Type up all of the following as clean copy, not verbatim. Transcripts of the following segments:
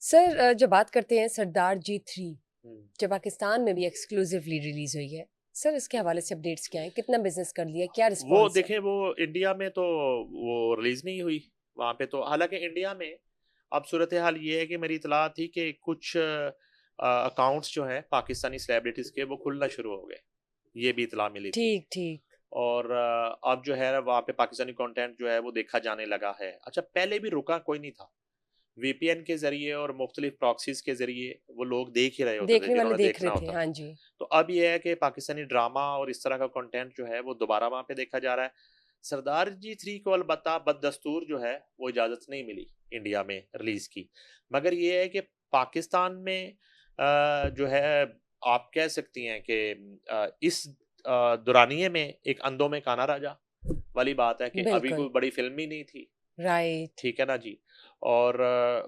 Sir जब बात करते हैं सरदार जी 3 हम्म। जो पाकिस्तान में भी एक्सक्लूसिवली रिलीज हुई है, सर इसके हवाले से अपडेट्स क्या हैं? कितना बिजनेस कर लिया, क्या वो रिस्पॉन्स है? देखें, वो इंडिया में तो वो रिलीज नहीं हुई वहां पे। तो हालांकि इंडिया में अब सूरत हाल ये है कि मेरी इतला थी कि कुछ अकाउंट्स जो है पाकिस्तानी सेलिब्रिटीज के वो खुलना शुरू हो गए, ये भी इतला मिली थी। ठीक ठीक। और अब जो है वहाँ पे पाकिस्तानी कंटेंट जो है वो देखा जाने लगा है। अच्छा, पहले भी रुका कोई नहीं था। वीपीएन के जरिए और मुख्तलिफ प्रॉक्सीज के जरिए वो लोग देख ही रहे होते थे देखने वाले जिन्होंने देख रहे देखना थे, होता हाँ था। जी। तो अब ये है कि पाकिस्तानी ड्रामा और इस तरह का कंटेंट जो है वो दोबारा वहाँ पे देखा जा रहा है। सरदार जी 3 को अलबत्ता बददस्तूर जो है वो इजाज़त नहीं मिली इंडिया में रिलीज़ की। मगर ये है कि पाकिस्तान में जो है आप कह सकती हैं कि इस दौरानिए में एक अंधों में काना राजा वाली बात है कि अभी बिल्कुल। कोई बड़ी फिल्म ही नहीं थी। राइट। ठीक है ना जी। और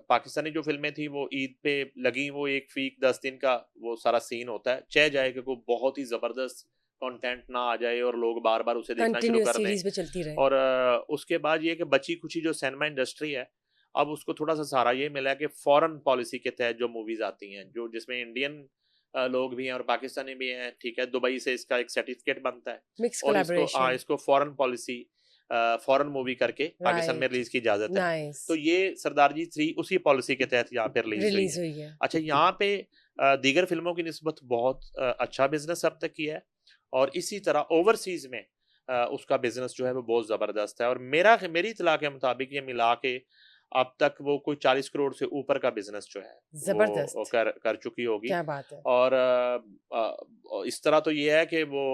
पाकिस्तानी जो फ़िल्में थी वो ईद पे लगी, वो 1 वीक 10 दिन का वो सारा सीन होता है। चाहे जाए कि कोई बहुत ही ज़बरदस्त कंटेंट ना आ जाए और लोग बार-बार उसे देखना शुरू कंटिन्यूस कर दें। सीरीज पे चलती रहे। और उसके बाद ये कि बची-खुची जो सिनेमा इंडस्ट्री है, अब उसको थोड़ा-सा सहारा ये मिला है कि फ़ॉरेन पॉलिसी के तहत जो मूवीज़ आती हैं, जो जिसमें इंडियन लोग भी हैं और पाकिस्तानी भी हैं, ठीक है? दुबई से इसका एक सर्टिफ़िकेट बनता है मिक्स और इसको कोलैबोरेशन। इसको फ़ॉरेन पॉलिसी फ़ॉरेन मूवी करके पाकिस्तान में राइट। रिलीज़ की इजाज़त है। नाइस। तो ये सरदार जी 3 उसी पॉलिसी के तहत यहाँ पे रिलीज़ हुई रिलीज है। हुई है। अच्छा, यहाँ पे दीगर फ़िल्मों की निस्बत बहुत अच्छा बिज़नेस अब तक किया है और इसी तरह ओवरसीज़ में उसका बिज़नेस जो है वो बहुत ज़बरदस्त है। और मेरी इत्तला के मुताबिक ये मिला के अब तक वो कोई 40 करोड़ से ऊपर का बिज़नेस जो है वो जबरदस्त। कर चुकी होगी। क्या बात है। और इस तरह तो ये है कि वो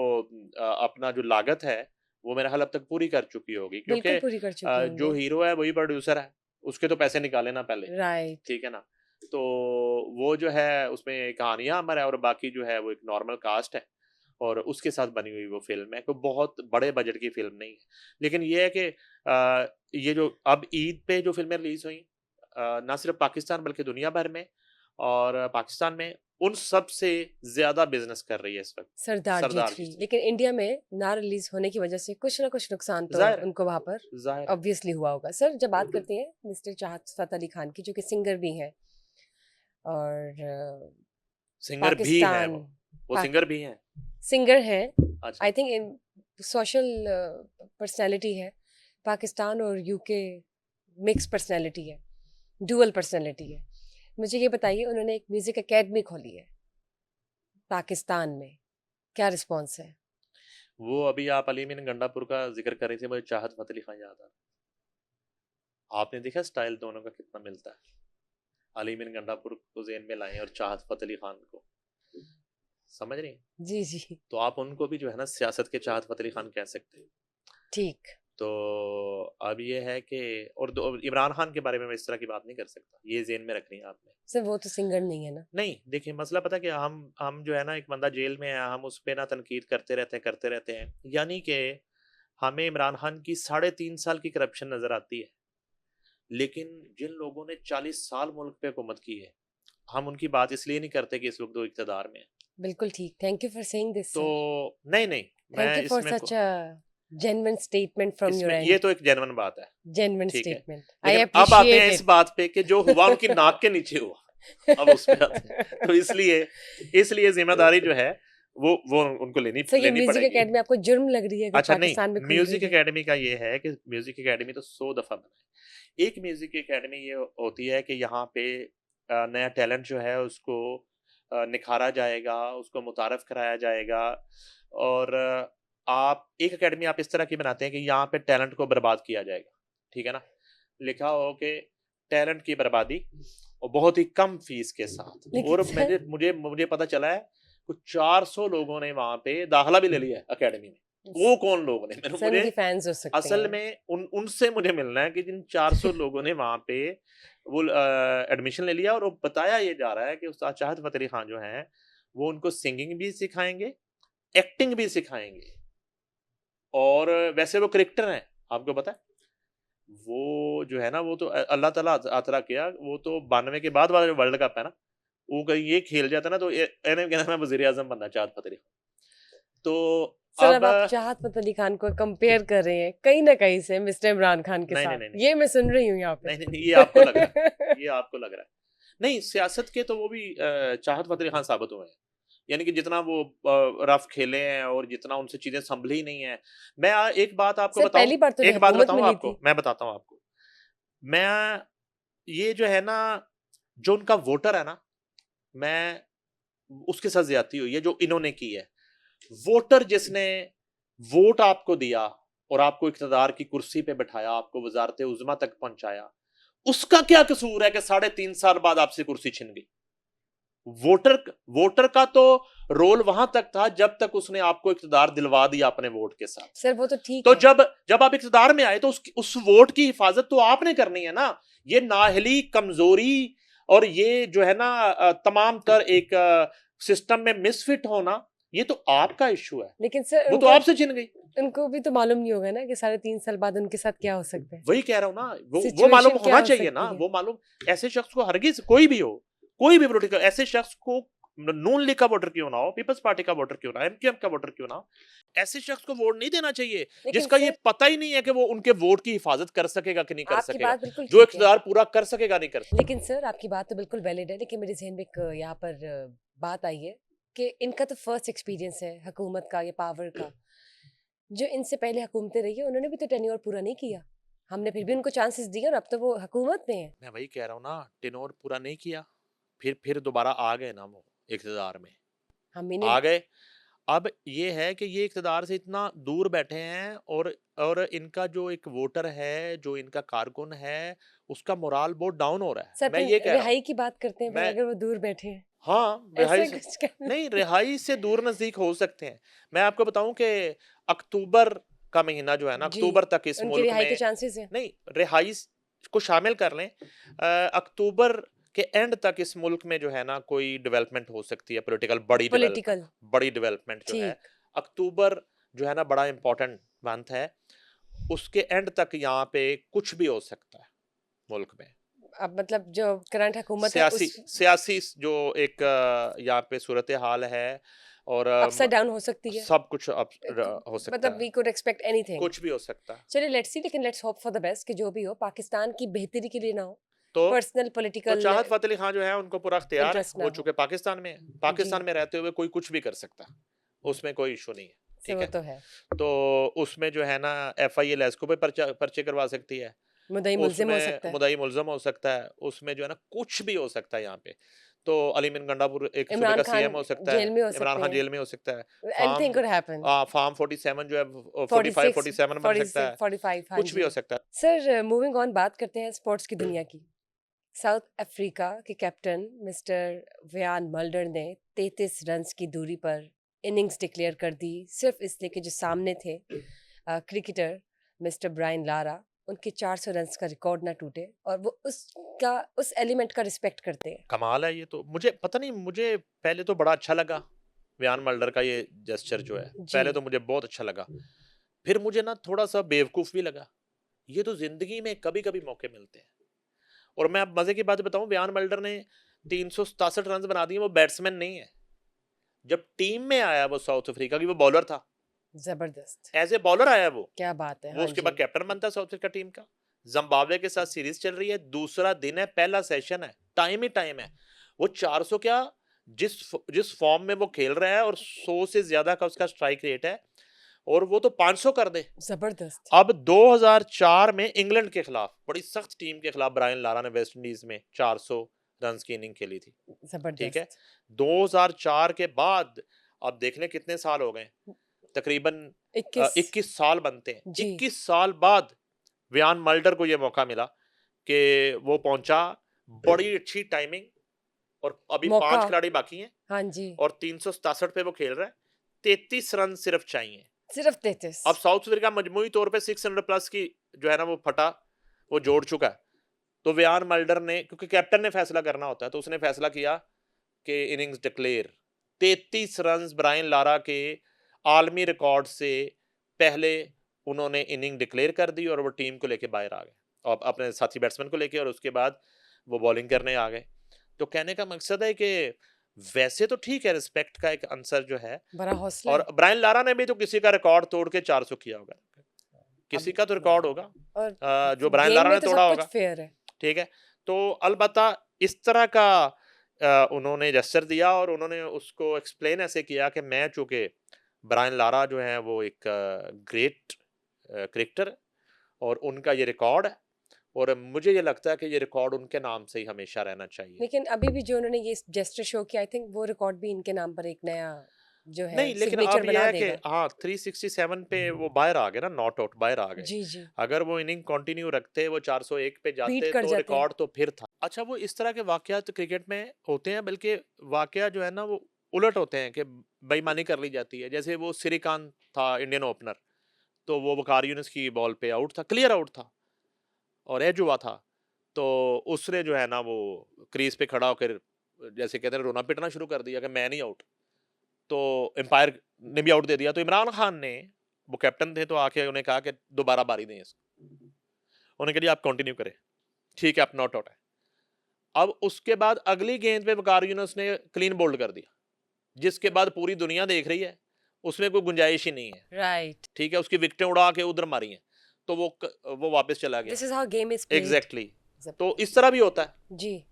अपना जो लागत है वो मेरा ख्याल अब तक पूरी कर चुकी होगी, क्योंकि बिल्कुल पूरी कर चुके जो होंगे। हीरो है वही प्रोड्यूसर है, उसके तो पैसे निकाले ना पहले, राइट। ठीक है ना? तो वो जो है उसमें कहानियाँ अमर है और बाकी जो है वो एक नॉर्मल कास्ट है और उसके साथ बनी हुई वो फ़िल्म है। कोई बहुत बड़े बजट की फ़िल्म नहीं है। लेकिन ये है कि ये जो अब ईद पे जो फ़िल्में रिलीज़ हुई, ना सिर्फ़ पाकिस्तान बल्कि दुनिया भर में, और पाकिस्तान में उन सब से ज़्यादा बिज़नेस कर रही है इस वक़्त सरदार जी सरदार 3, जी 3। लेकिन इंडिया में ना रिलीज होने की वजह से कुछ ना कुछ नुकसान तो ज़ाहिर है, उनको वहां पर ज़ाहिर है। ऑब्वियसली हुआ होगा। सर जब बात करते हैं मिस्टर चाहत फतेह अली खान की, जो कि सिंगर भी हैं और सिंगर भी हैं पाकिस्तान वो पाक सिंगर भी हैं। सिंगर हैं, अच्छा। I think in social personality है, पाकिस्तान और यूके मिक्स पर्सनैलिटी है, डुअल पर्सनैलिटी है। मुझे ये बताइए, उन्होंने एक म्यूजिक एकेडमी खोली है पाकिस्तान में, क्या रिस्पॉन्स है? वो अभी आप अली मीन गंडापुर का ज़िक्र कर रही थी, मुझे चाहत फ़तेह अली खान याद आ रहा। आपने देखा स्टाइल दोनों का कितना मिलता है? अली मीन गंडापुर को ज़हन में लाएँ और चाहत फ़तेह अली खान को, समझ रही हैं? जी जी। तो आप उनको भी जो है ना सियासत के चाहत फ़तेह अली खान कह सकते हैं। ठीक। तो अब ये है कि और दो इमरान खान के बारे में मैं इस तरह की बात नहीं कर सकता, ये ज़हन में रखनी है आपने। सर वो तो सिंगर नहीं है ना। नहीं, देखिए मसला पता है क्या, हम जो है ना, एक बंदा जेल में है, हम उस पे ना तनकीद करते रहते हैं। यानी कि हमें इमरान खान की 3.5 साल की करप्शन नज़र आती है। लेकिन जिन लोगों ने 40 साल मुल्क पे हुकूमत की है, हम उनकी बात इसलिए नहीं करते कि इस वक़्त वो इक़्तिदार में है। बिल्कुल ठीक। Thank you for saying this तो सर। नहीं, थैंक मैं you for such a genuine statement from your इसमें ये एंड। तो एक जेन्युइन बात है, जेन्युइन ठीक है। स्टेटमेंट, आई लेकिन अब आते हैं अप्रिशिएट इस इट। बात पे कि जो हुआ उनकी नाक के नीचे हुआ। अब उस पे आते हैं। तो इसलिए ज़िम्मेदारी जो है वो उनको लेनी सर ये लेनी म्यूजिक पड़ेगी। एकेडमी आपको जुर्म लग रही है अगर अच्छा नहीं, पाकिस्तान में खुल रही म्यूज़िक है? अकेडमी का ये है कि म्यूज़िक अकेडमी तो 100 दफ़ा बनाए। एक म्यूज़िक अकेडमी ये होती है कि यहाँ पे नया टैलेंट जो है उसको निखारा जाएगा, उसको मुतारफ़ कराया जाएगा। और आप एक अकेडमी आप इस तरह की बनाते हैं कि यहाँ पे टैलेंट को बर्बाद किया जाएगा, ठीक है ना? लिखा हो कि टैलेंट की बर्बादी और बहुत ही कम फ़ीस के साथ। लेकिन और सर मुझे पता चला है कुछ 400 लोगों ने वहाँ पे दाखिला भी ले लिया है अकेडमी में। वो कौन लोग ने? सर मुझे उनकी फैंस हो सकते असल हैं। में उनसे मुझे मिलना है कि जिन 400 लोगों ने वहाँ पे वो एडमिशन ले लिया। और वो बताया ये जा रहा है कि उस्ताद चाहत फ़तेह अली खान जो हैं, वो उनको सिंगिंग भी सिखाएँगे, एक्टिंग भी सिखाएँगे। और वैसे वो क्रिकेटर हैं, आपको पता है? वो जो है ना, वो तो अल्लाह ताला अता किया, वो तो 92 के बाद वाला जो वर्ल्ड कप है ना, वो कहीं ये खेल जाता ना तो इन्हें कहना मैं वज़ीर-ए-आज़म बनना चाहत फ़तेह अली खान। तो सर अब अब आप चाहत फतेह अली खान को कंपेयर कर रहे हैं कहीं ना कहीं से मिस्टर इमरान खान के नहीं, नहीं, साथ, नहीं, नहीं। ये मैं सुन रही हूँ यहाँ नहीं, नहीं, पे। नहीं, ये आपको लग रहा है, ये आपको लग रहा है। नहीं, सियासत के तो वो भी चाहत फतेह खान साबित हुए हैं। यानी कि जितना वो रफ खेले हैं और जितना उनसे चीजें संभली ही नहीं है। मैं एक बात आपको सर बताऊं, पहली बार तो उन्हें एक बात हुकूमत बताऊं मिली आपको, थी। मैं बताता हूं आपको। मैं ये जो है ना, जो उनका वोटर है ना, मैं उसके साथ ज्यादती हुई है जो इन्होंने की है। वोटर जिसने वोट आपको दिया और आपको इख्तिदार की कुर्सी पे बैठाया, आपको वजारत उज़्मा तक पहुंचाया, उसका क्या कसूर है कि 3.5 साल बाद आपसे कुर्सी छिन गई? वोटर वोटर का तो रोल वहां तक था जब तक उसने आपको इख्तिदार दिलवा दिया अपने वोट के साथ। सर वो तो ठीक तो है। जब आप इख्तिदार में आए तो उस वोट की हिफाजत तो आपने करनी है ना। ये नाहली, कमजोरी और ये जो है ना तमाम तर एक सिस्टम में मिसफिट होना, ये तो आपका इशू है। लेकिन सर वो तो उनको आपसे छिन गई। उनको भी तो मालूम नहीं होगा ना कि 3.5 साल बाद उनके साथ क्या हो सकता है, वही कह रहा हूं ना, वो मालूम सिचुएशन क्या होना हो चाहिए ना, सकती है। वो मालूम। ऐसे शख्स को हरगिज, कोई भी हो, कोई भी पोलिटिकल, ऐसे शख्स को, नून लीग का वोटर क्यों ना हो, पीपल्स पार्टी का वोटर क्यों ना, एमक्यूएम का वोटर क्यों ना हो, ऐसे शख्स को वोट नहीं देना चाहिए लेकिन जिसका ये सर पता ही नहीं है कि वो उनके वोट की हिफाजत कर सकेगा कि नहीं कर आपकी सकेगा, बात बिल्कुल जो ठीक है। इख्तिदार पूरा कर सकेगा नहीं कर सकेगा। लेकिन सर आपकी बात तो बिल्कुल वैलिड है, लेकिन मेरे ज़हन में एक यहाँ पर बात आई है कि इनका तो फर्स्ट एक्सपीरियंस है हुकूमत का, ये पावर का। जो इनसे पहले हुकूमतें रही है उन्होंने भी तो टेन्योर पूरा नहीं किया, हमने फिर भी उनको चांसेस दिए और अब तो वो हुकूमत में है। मैं वही कह रहा हूँ ना, टेनोर पूरा नहीं किया, फिर दोबारा आ गए ना वो इख्तिदार में, हम इन्हें आ गए। अब ये है कि ये इक़्तिदार से इतना दूर बैठे हैं, और इनका जो एक वोटर है, जो इनका कारकुन है, उसका मोराल बहुत डाउन हो रहा है। सर मैं फिर ये कह रहा हूँ। रिहाई की बात करते हैं, फिर मैं अगर वो दूर बैठे हैं हाँ, रिहाई ऐसे से कुछ कर नहीं, रिहाई से दूर नज़दीक हो सकते हैं। मैं आपको बताऊँ कि अक्टूबर का महीना जो है ना, जी, अक्टूबर तक इस उनकी मुल्क रिहाई के में, चांसेस हैं। नहीं, रिहाई को शामिल कर लें, अक्टूबर के एंड तक इस मुल्क में जो है ना कोई डेवलपमेंट हो सकती है, पॉलिटिकल बड़ी डेवलपमेंट, पॉलिटिकल बड़ी डेवलपमेंट जो है। ठीक। अक्टूबर जो है ना बड़ा इंपॉर्टेंट मंथ है, उसके एंड तक यहाँ पे कुछ भी हो सकता है मुल्क में। अब मतलब जो करंट हुकूमत है सियासी उस सियासी जो एक यहाँ पे सूरत हाल है, और अपसाइड डाउन हो सकती है। सब कुछ अब क- हो सकता मतलब है, वी कुड एक्सपेक्ट एनीथिंग। कुछ भी हो सकता है। चलिए लेट्स सी, लेकिन let's hope for the best कि जो भी हो पाकिस्तान की बेहतरी के लिए ना हो, तो पर्सनल तो पॉलिटिकल चाहत फतेह अली खान जो है उनको पूरा इख्तियार है, इंटरेस्ट ना वो हो। चूंकि पाकिस्तान में है, जी, पाकिस्तान में रहते हुए कोई कुछ भी कर सकता है, उसमें कोई इशू नहीं है। से ठीक वो है, तो है। तो उसमें जो है ना FIA लेस्को पे पर्चे करवा सकती है, मुद्दई मुल्जिम हो उसमें सकता है। मुद्दई मुल्ज़म हो सकता है, उसमें जो है ना कुछ भी हो सकता है यहाँ पे। तो अली मीर गंडापुर एक सूबे इमरान का खान CM हो सकता जेल है, में हो इमरान सकते खान हैं। जेल में हो सकता है, एनीथिंग कुड हैपन। फार्म 47 जो है 45 46 47 बन सकता 46 है, 45 हाँ कुछ भी जी। हो सकता है। सर मूविंग ऑन, बात करते हैं स्पोर्ट्स की दुनिया की। साउथ अफ्रीका के कैप्टन मिस्टर व्यान मल्डर ने 33 रन्स की दूरी पर इनिंग्स डिक्लेयर कर दी, सिर्फ इसलिए कि जो सामने थे क्रिकेटर मिस्टर ब्रायन लारा, उनके 400 रन्स का रिकॉर्ड ना टूटे और वो उस एलिमेंट का रिस्पेक्ट करते हैं। कमाल है ये तो, मुझे पता नहीं, मुझे पहले तो बड़ा अच्छा लगा व्यान मल्डर का ये जेस्चर जो है, जी, पहले तो मुझे बहुत अच्छा लगा, फिर मुझे ना थोड़ा सा बेवकूफ़ भी लगा। ये तो ज़िंदगी में कभी-कभी मौके मिलते हैं। और मैं अब मज़े की बात बताऊँ, व्यान मल्डर ने 367 रन्स बना दिए, वो बैट्समैन नहीं है। जब टीम में आया वो साउथ अफ्रीका की, वो बॉलर था। जबरदस्त, एज़ ए बॉलर आया वो। क्या बात है। वो हाँ उसके जी, बाद कैप्टन बनता है साउथ अफ्रीका टीम का। ज़िम्बाब्वे के साथ सीरीज़ चल रही है, दूसरा दिन है, पहला सेशन है, टाइम ही टाइम है। वो 400 क्या, जिस फॉर्म में वो खेल रहा है, और 100 से ज़्यादा का उसका स्ट्राइक रेट है, और वो तो 500 कर दे। जबरदस्त, अब 2004 में इंग्लैंड के खिलाफ, बड़ी सख्त टीम के खिलाफ, ब्रायन लारा ने वेस्ट इंडीज में 400 रन्स की इनिंग खेली थी। ठीक है, जबरदस्त। 2004 के बाद अब देख लें कितने साल हो गए, तकरीबन 21 21 साल बनते हैं। जी, 21 साल बाद व्यान मल्डर को यह मौका मिला कि वो पहुंचा, बड़ी अच्छी टाइमिंग, और अभी मौका। 5 खिलाड़ी बाकी हैं, हाँ जी, और 367 पे वो खेल रहा है। 33 रन सिर्फ चाहिए। सिर्फ 33। अब साउथ अफ्रीका मजमूई तौर पे 600 प्लस की जो है ना वो फटा, वो जोड़ चुका है। तो व्यान मल्डर ने, क्योंकि कैप्टन ने फैसला करना होता है, तो उसने फैसला किया कि innings declare. 33 run Brian Lara के आलमी रिकॉर्ड से पहले उन्होंने इनिंग डिक्लेयर कर दी, और वो टीम को लेके बाहर आ गए, और अपने साथी बैट्समैन को लेके, और उसके बाद वो बॉलिंग करने आ गए। तो कहने का मकसद है कि वैसे तो ठीक है, रिस्पेक्ट का एक आंसर जो है, बड़ा हौसला और है। ब्रायन लारा ने भी तो किसी का रिकॉर्ड तोड़ के 400 किया होगा, किसी अब का तो रिकॉर्ड होगा और जो ब्रायन गेम लारा में ने तो तोड़ा सब कुछ होगा। फेयर है। ठीक है, तो अलबत्ता इस तरह का उन्होंने जेस्चर दिया और उन्होंने उसको एक्सप्लेन ऐसे किया कि मैं चूंकि ब्रायन लारा जो है वो एक ग्रेट क्रिकेटर और उनका ये रिकॉर्ड है और मुझे ये लगता है कि ये रिकॉर्ड उनके नाम से ही हमेशा रहना चाहिए। लेकिन अभी भी जो उन्होंने ये जेस्चर शो किया, आई थिंक वो रिकॉर्ड भी इनके नाम पर एक नया जो है नहीं, लेकिन सिग्नेचर अब ये बना है कि देगा। हाँ 367 पे वो बाहर आ गए ना, नॉट आउट बाहर आ गए। जी जी, अगर वो इनिंग कंटिन्यू रखते, वो 401 पे बीट जाते कर तो जाते। रिकॉर्ड तो फिर था। अच्छा, वो इस तरह के वाकयात क्रिकेट में होते हैं, बल्कि वाकया जो है ना वो उलट होते हैं कि बेईमानी कर ली जाती है। जैसे वो श्रीकांत था इंडियन ओपनर, तो वो वकार यूनिस की बॉल पे आउट था, क्लियर आउट था और एज हुआ था। तो उसने जो है ना वो क्रीज पे खड़ा होकर जैसे कहते हैं रोना पिटना शुरू कर दिया कि मैं नहीं आउट। तो एम्पायर ने भी आउट दे दिया। तो इमरान खान ने, वो कैप्टन थे, तो आके उन्हें कहा कि दोबारा बारी दें इसको। उन्होंने कहा जी आप कंटिन्यू करें, ठीक है आप नॉट आउट है। अब उसके बाद अगली गेंद पे वकार यूनुस ने क्लीन बोल्ड कर दिया, जिसके बाद पूरी दुनिया देख रही है, उसमें कोई गुंजाइश ही नहीं है। राइट, ठीक है, उसकी विकेटें उड़ा के उधर मारी हैं, तो वो वापस चला गया। This is how game is played. Exactly. तो इस तरह भी होता है। जी,